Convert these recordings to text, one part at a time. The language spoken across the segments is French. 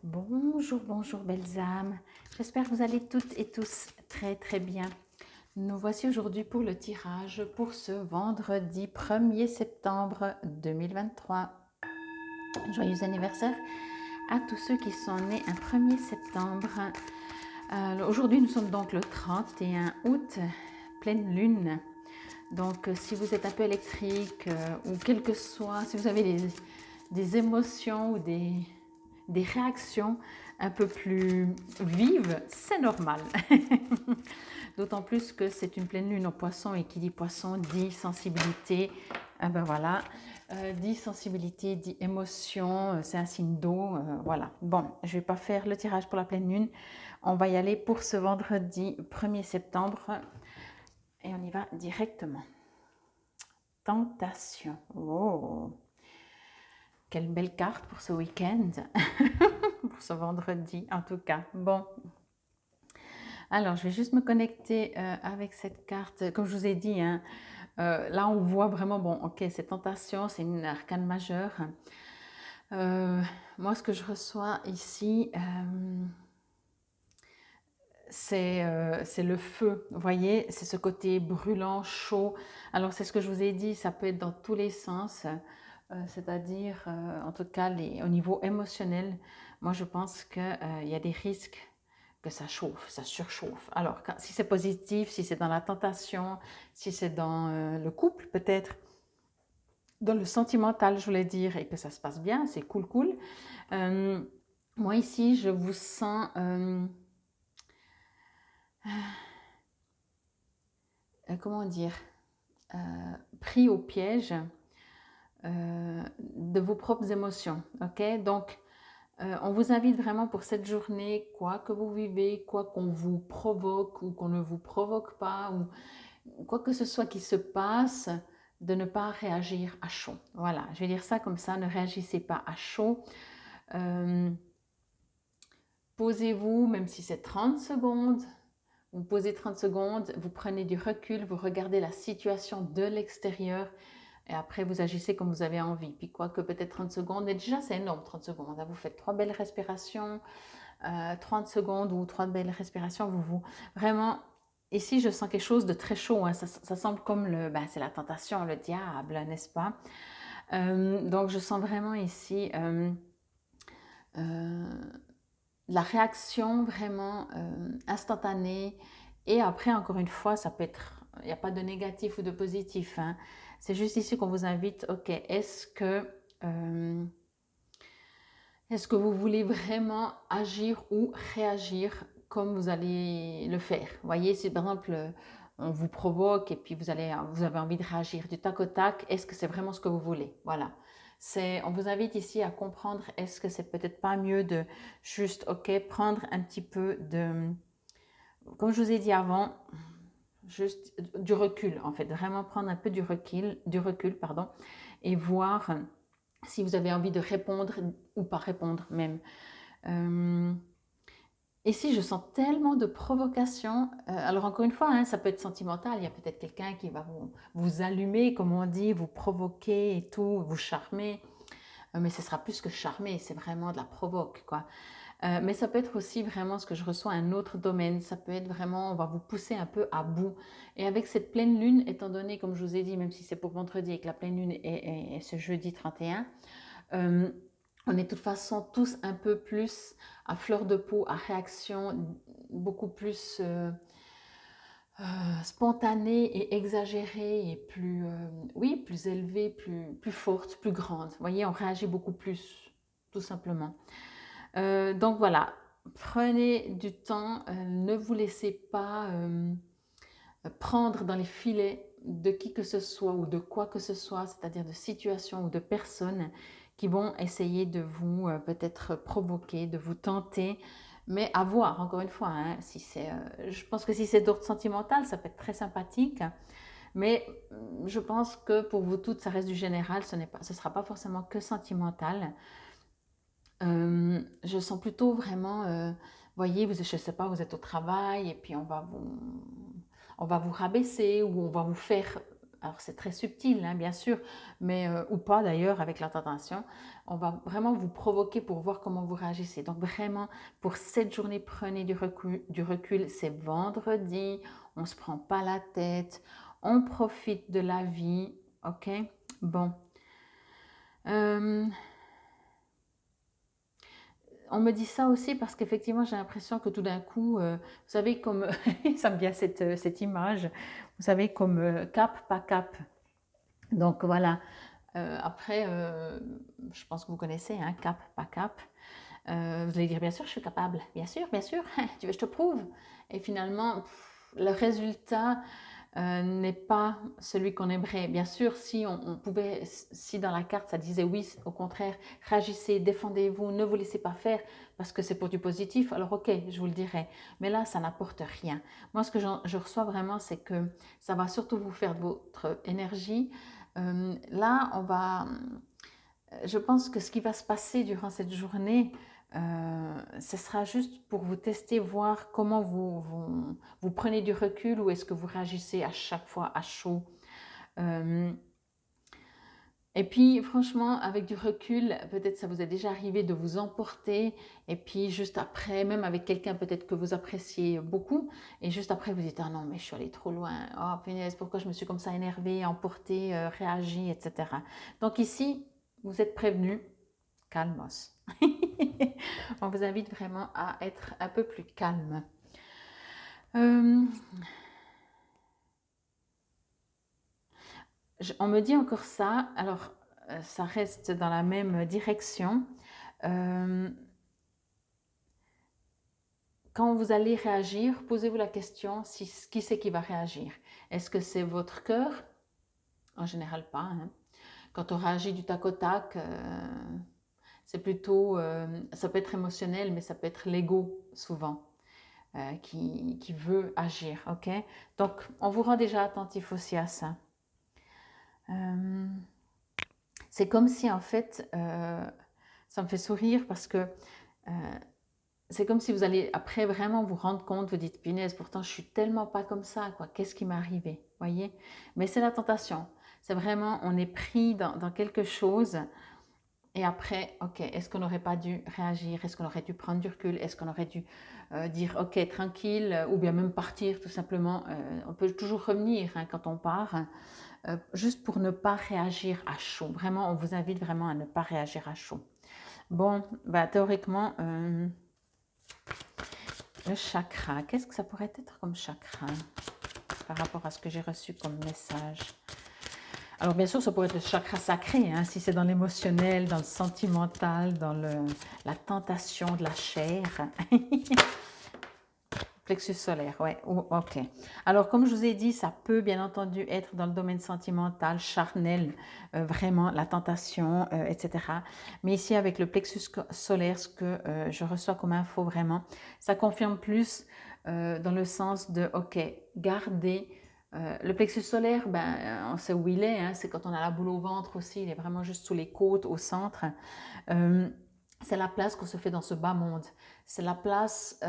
Bonjour, bonjour belles âmes. J'espère que vous allez toutes et tous très très bien. Nous voici aujourd'hui pour le tirage pour ce vendredi 1er septembre 2023. Joyeux anniversaire à tous ceux qui sont nés un 1er septembre. Aujourd'hui nous sommes donc le 31 août, pleine lune. Donc si vous êtes un peu électrique ou quel que soit, si vous avez des émotions ou des réactions un peu plus vives, c'est normal. D'autant plus que c'est une pleine lune au poisson et qui dit poisson dit sensibilité. Ah ben voilà, dit sensibilité, dit émotion, c'est un signe d'eau, voilà. Bon, je ne vais pas faire le tirage pour la pleine lune. On va y aller pour ce vendredi 1er septembre et on y va directement. Tentation. Oh, quelle belle carte pour ce week-end, pour ce vendredi en tout cas. Bon, alors je vais juste me connecter avec cette carte. Comme je vous ai dit, hein, là on voit vraiment, bon, ok, c'est tentation, c'est une arcane majeure. Moi, ce que je reçois ici, c'est le feu, vous voyez, c'est ce côté brûlant, chaud. Alors c'est ce que je vous ai dit, ça peut être dans tous les sens, c'est-à-dire en tout cas au niveau émotionnel, moi je pense qu'il y a des risques que ça chauffe, ça surchauffe. Alors si c'est positif, si c'est dans la tentation, si c'est dans le couple peut-être, dans le sentimental je voulais dire, et que ça se passe bien, c'est cool cool. Moi ici je vous sens... comment dire, pris au piège de vos propres émotions. Ok, donc on vous invite vraiment pour cette journée, quoi que vous vivez, quoi qu'on vous provoque ou qu'on ne vous provoque pas, ou quoi que ce soit qui se passe, de ne pas réagir à chaud. Voilà, je vais dire ça comme ça, ne réagissez pas à chaud. Posez-vous, même si c'est 30 secondes, vous posez 30 secondes, vous prenez du recul, vous regardez la situation de l'extérieur et après vous agissez comme vous avez envie. Puis quoi que peut-être 30 secondes, et déjà c'est énorme 30 secondes, vous faites 3 belles respirations, 30 secondes ou 3 belles respirations, vraiment, ici je sens quelque chose de très chaud, hein. Ça semble comme c'est la tentation, le diable, n'est-ce pas? Donc je sens vraiment ici la réaction vraiment instantanée. Et après, encore une fois, ça peut être, il n'y a pas de négatif ou de positif, hein. C'est juste ici qu'on vous invite, ok, est-ce que vous voulez vraiment agir ou réagir comme vous allez le faire? Vous voyez, si par exemple, on vous provoque et puis vous avez envie de réagir du tac au tac, est-ce que c'est vraiment ce que vous voulez? Voilà. On vous invite ici à comprendre, est-ce que c'est peut-être pas mieux de juste, ok, prendre un petit peu de, comme je vous ai dit avant, juste du recul en fait, vraiment prendre un peu du recul, pardon, et voir si vous avez envie de répondre ou pas répondre même. Ici, je sens tellement de provocation. Alors encore une fois, hein, ça peut être sentimental. Il y a peut-être quelqu'un qui va vous allumer, comme on dit, vous provoquer et tout, vous charmer. Mais ce sera plus que charmer, c'est vraiment de la provoque, quoi. Mais ça peut être aussi vraiment ce que je reçois un autre domaine. Ça peut être vraiment, on va vous pousser un peu à bout. Et avec cette pleine lune, étant donné, comme je vous ai dit, même si c'est pour vendredi et que la pleine lune est ce jeudi 31, on est de toute façon tous un peu plus à fleur de peau, à réaction beaucoup plus spontanée et exagérée et plus, oui, plus élevée, plus forte, plus grande. Vous voyez, on réagit beaucoup plus, tout simplement. Donc voilà, prenez du temps, ne vous laissez pas prendre dans les filets de qui que ce soit ou de quoi que ce soit, c'est-à-dire de situations ou de personnes qui vont essayer de vous peut-être provoquer, de vous tenter, mais à voir, encore une fois, hein, je pense que si c'est d'ordre sentimental, ça peut être très sympathique, mais je pense que pour vous toutes, ça reste du général, ce ne sera pas forcément que sentimental. Je sens plutôt vraiment, voyez, je ne sais pas, vous êtes au travail et puis on va vous rabaisser ou on va vous faire alors c'est très subtil, hein, bien sûr, mais ou pas d'ailleurs avec la tentation, on va vraiment vous provoquer pour voir comment vous réagissez. Donc vraiment, pour cette journée, prenez du recul, c'est vendredi, on ne se prend pas la tête, on profite de la vie, ok? Bon. On me dit ça aussi parce qu'effectivement, j'ai l'impression que tout d'un coup, vous savez, comme ça me vient cette image, vous savez, comme cap, pas cap. Donc voilà. Après, je pense que vous connaissez, hein, cap, pas cap. Vous allez dire, bien sûr, je suis capable. Bien sûr, tu veux, je te prouve. Et finalement, le résultat n'est pas celui qu'on aimerait. Bien sûr, si on pouvait, si dans la carte ça disait oui, au contraire, réagissez, défendez-vous, ne vous laissez pas faire parce que c'est pour du positif, alors ok, je vous le dirai. Mais là, ça n'apporte rien. Moi, ce que je reçois vraiment, c'est que ça va surtout vous faire de votre énergie. Là, je pense que ce qui va se passer durant cette journée, ce sera juste pour vous tester, voir comment vous prenez du recul ou est-ce que vous réagissez à chaque fois à chaud. Et puis, franchement, avec du recul, peut-être ça vous est déjà arrivé de vous emporter et puis juste après, même avec quelqu'un peut-être que vous appréciez beaucoup, et juste après vous dites, ah non, mais je suis allée trop loin, oh punaise, pourquoi je me suis comme ça énervée, emportée, réagi, etc. Donc ici, vous êtes prévenus, calmos. On vous invite vraiment à être un peu plus calme. On me dit encore ça, alors ça reste dans la même direction. Quand vous allez réagir, posez-vous la question, qui c'est qui va réagir? Est-ce que c'est votre cœur? En général pas, hein. Quand on réagit du tac au tac, c'est plutôt, ça peut être émotionnel, mais ça peut être l'ego souvent qui veut agir, ok? Donc, on vous rend déjà attentif aussi à ça. C'est comme si en fait, ça me fait sourire parce que c'est comme si vous allez après vraiment vous rendre compte, vous dites, punaise, pourtant je suis tellement pas comme ça, quoi. Qu'est-ce qui m'est arrivé, voyez? Mais c'est la tentation. C'est vraiment, on est pris dans quelque chose et après, ok, est-ce qu'on n'aurait pas dû réagir? Est-ce qu'on aurait dû prendre du recul? Est-ce qu'on aurait dû dire, ok, tranquille, ou bien même partir tout simplement? On peut toujours revenir hein, quand on part, juste pour ne pas réagir à chaud. Vraiment, on vous invite vraiment à ne pas réagir à chaud. Bon, bah, théoriquement, le chakra, qu'est-ce que ça pourrait être comme chakra par rapport à ce que j'ai reçu comme message? Alors bien sûr, ça pourrait être le chakra sacré, hein, si c'est dans l'émotionnel, dans le sentimental, dans la tentation de la chair. Plexus solaire, ouais, ok. Alors comme je vous ai dit, ça peut bien entendu être dans le domaine sentimental, charnel, vraiment la tentation, etc. Mais ici avec le plexus solaire, ce que je reçois comme info vraiment, ça confirme plus dans le sens de, ok, gardez le plexus solaire, ben, on sait où il est, hein, c'est quand on a la boule au ventre aussi, il est vraiment juste sous les côtes, au centre. C'est la place qu'on se fait dans ce bas monde. C'est la place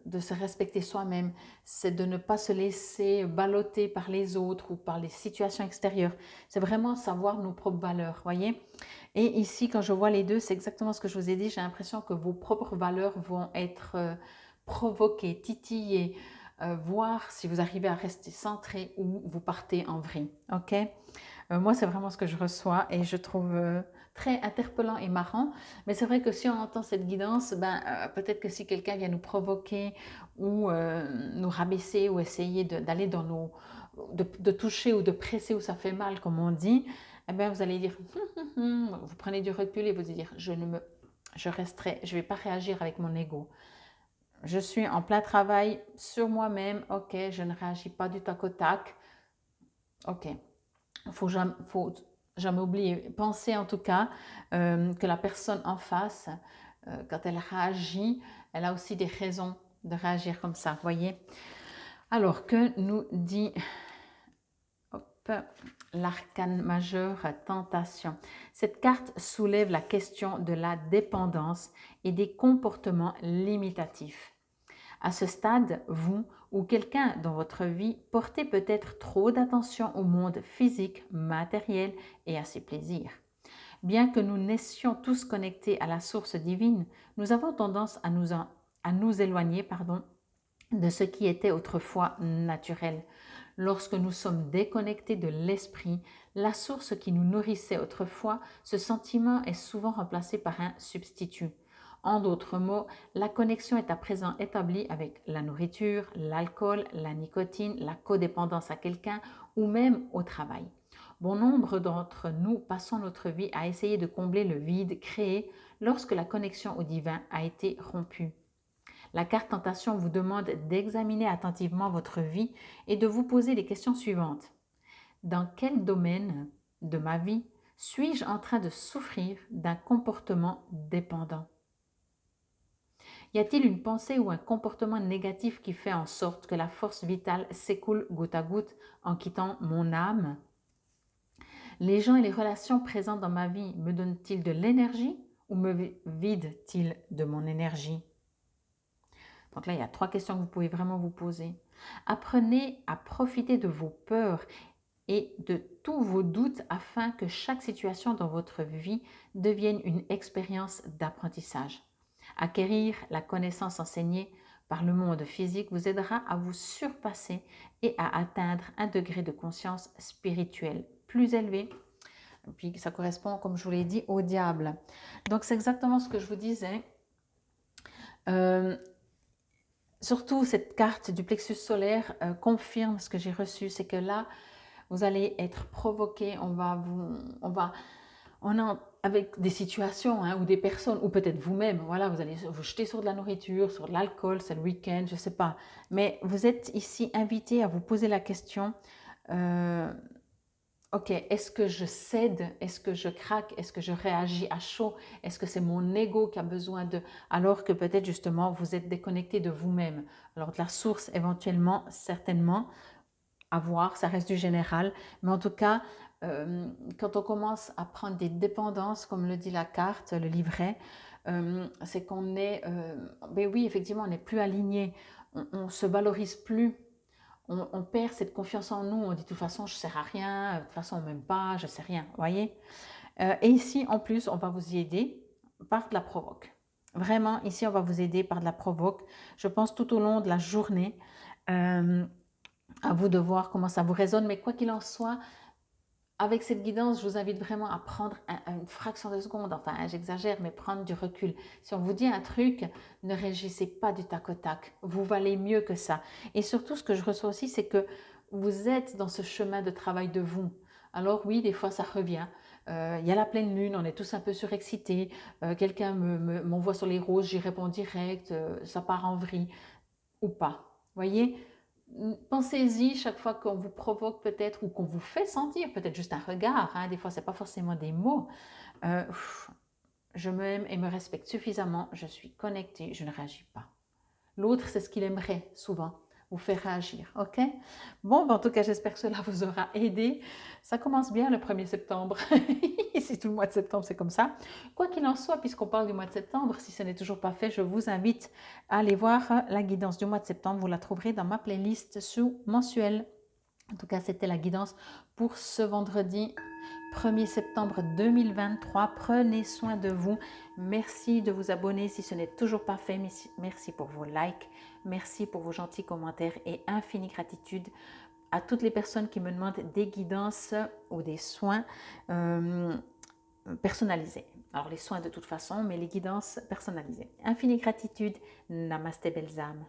de se respecter soi-même. C'est de ne pas se laisser balloter par les autres ou par les situations extérieures. C'est vraiment savoir nos propres valeurs, voyez. Et ici, quand je vois les deux, c'est exactement ce que je vous ai dit. J'ai l'impression que vos propres valeurs vont être provoquées, titillées, voir si vous arrivez à rester centré ou vous partez en vrille. Ok? Moi, c'est vraiment ce que je reçois et je trouve très interpellant et marrant. Mais c'est vrai que si on entend cette guidance, ben, peut-être que si quelqu'un vient nous provoquer ou nous rabaisser ou essayer d'aller dans nos... de toucher ou de presser où ça fait mal, comme on dit, eh bien, vous allez dire, vous prenez du recul et vous allez dire, je resterai, je ne vais pas réagir avec mon ego. Je suis en plein travail sur moi-même, ok, je ne réagis pas du tac au tac, ok. Faut jamais oublier, penser en tout cas que la personne en face, quand elle réagit, elle a aussi des raisons de réagir comme ça, voyez. Alors, que nous dit l'arcane majeur tentation? Cette carte soulève la question de la dépendance et des comportements limitatifs. À ce stade, vous ou quelqu'un dans votre vie portez peut-être trop d'attention au monde physique, matériel et à ses plaisirs. Bien que nous naissions tous connectés à la source divine, nous avons tendance à nous éloigner de ce qui était autrefois naturel. Lorsque nous sommes déconnectés de l'esprit, la source qui nous nourrissait autrefois, ce sentiment est souvent remplacé par un substitut. En d'autres mots, la connexion est à présent établie avec la nourriture, l'alcool, la nicotine, la codépendance à quelqu'un ou même au travail. Bon nombre d'entre nous passons notre vie à essayer de combler le vide créé lorsque la connexion au divin a été rompue. La carte Tentation vous demande d'examiner attentivement votre vie et de vous poser les questions suivantes. Dans quel domaine de ma vie suis-je en train de souffrir d'un comportement dépendant? Y a-t-il une pensée ou un comportement négatif qui fait en sorte que la force vitale s'écoule goutte à goutte en quittant mon âme? Les gens et les relations présentes dans ma vie me donnent-ils de l'énergie ou me vident-ils de mon énergie? Donc là, il y a 3 questions que vous pouvez vraiment vous poser. Apprenez à profiter de vos peurs et de tous vos doutes afin que chaque situation dans votre vie devienne une expérience d'apprentissage. Acquérir la connaissance enseignée par le monde physique vous aidera à vous surpasser et à atteindre un degré de conscience spirituelle plus élevé. Et puis ça correspond, comme je vous l'ai dit, au diable. Donc c'est exactement ce que je vous disais. Surtout cette carte du plexus solaire confirme ce que j'ai reçu, c'est que là, vous allez être provoqué, avec des situations ou des personnes, ou peut-être vous-même, voilà, vous allez vous jeter sur de la nourriture, sur de l'alcool, c'est le week-end, je ne sais pas. Mais vous êtes ici invité à vous poser la question, ok, est-ce que je cède? Est-ce que je craque? Est-ce que je réagis à chaud? Est-ce que c'est mon ego qui a besoin de... Alors que peut-être justement vous êtes déconnecté de vous-même. Alors de la source éventuellement, certainement, à voir, ça reste du général. Mais en tout cas, quand on commence à prendre des dépendances, comme le dit la carte, le livret, c'est qu'on est... ben oui, effectivement, on n'est plus aligné. On ne se valorise plus. On perd cette confiance en nous, on dit de toute façon je ne sers à rien, de toute façon on ne m'aime pas, je ne sais rien, voyez. Et ici en plus on va vous y aider par de la provoque. Vraiment ici on va vous aider par de la provoque. Je pense tout au long de la journée, à vous de voir comment ça vous résonne, mais quoi qu'il en soit, avec cette guidance, je vous invite vraiment à prendre une fraction de seconde, enfin j'exagère, mais prendre du recul. Si on vous dit un truc, ne réagissez pas du tac au tac. Vous valez mieux que ça. Et surtout, ce que je reçois aussi, c'est que vous êtes dans ce chemin de travail de vous. Alors oui, des fois ça revient. Il y a la pleine lune, on est tous un peu surexcités. Quelqu'un m'envoie sur les roses, j'y réponds direct, ça part en vrille ou pas. Voyez, pensez-y chaque fois qu'on vous provoque peut-être ou qu'on vous fait sentir, peut-être juste un regard, des fois ce n'est pas forcément des mots. Je m'aime et me respecte suffisamment, je suis connectée, je ne réagis pas. L'autre, c'est ce qu'il aimerait souvent, vous faire réagir, ok? Bon, en tout cas, j'espère que cela vous aura aidé. Ça commence bien le 1er septembre. Si tout le mois de septembre, c'est comme ça. Quoi qu'il en soit, puisqu'on parle du mois de septembre, si ce n'est toujours pas fait, je vous invite à aller voir la guidance du mois de septembre. Vous la trouverez dans ma playlist sous mensuel. En tout cas, c'était la guidance pour ce vendredi 1er septembre 2023. Prenez soin de vous. Merci de vous abonner si ce n'est toujours pas fait. Merci pour vos likes. Merci pour vos gentils commentaires et infinie gratitude à toutes les personnes qui me demandent des guidances ou des soins personnalisés. Alors les soins de toute façon, mais les guidances personnalisées. Infinie gratitude. Namasté belles âmes.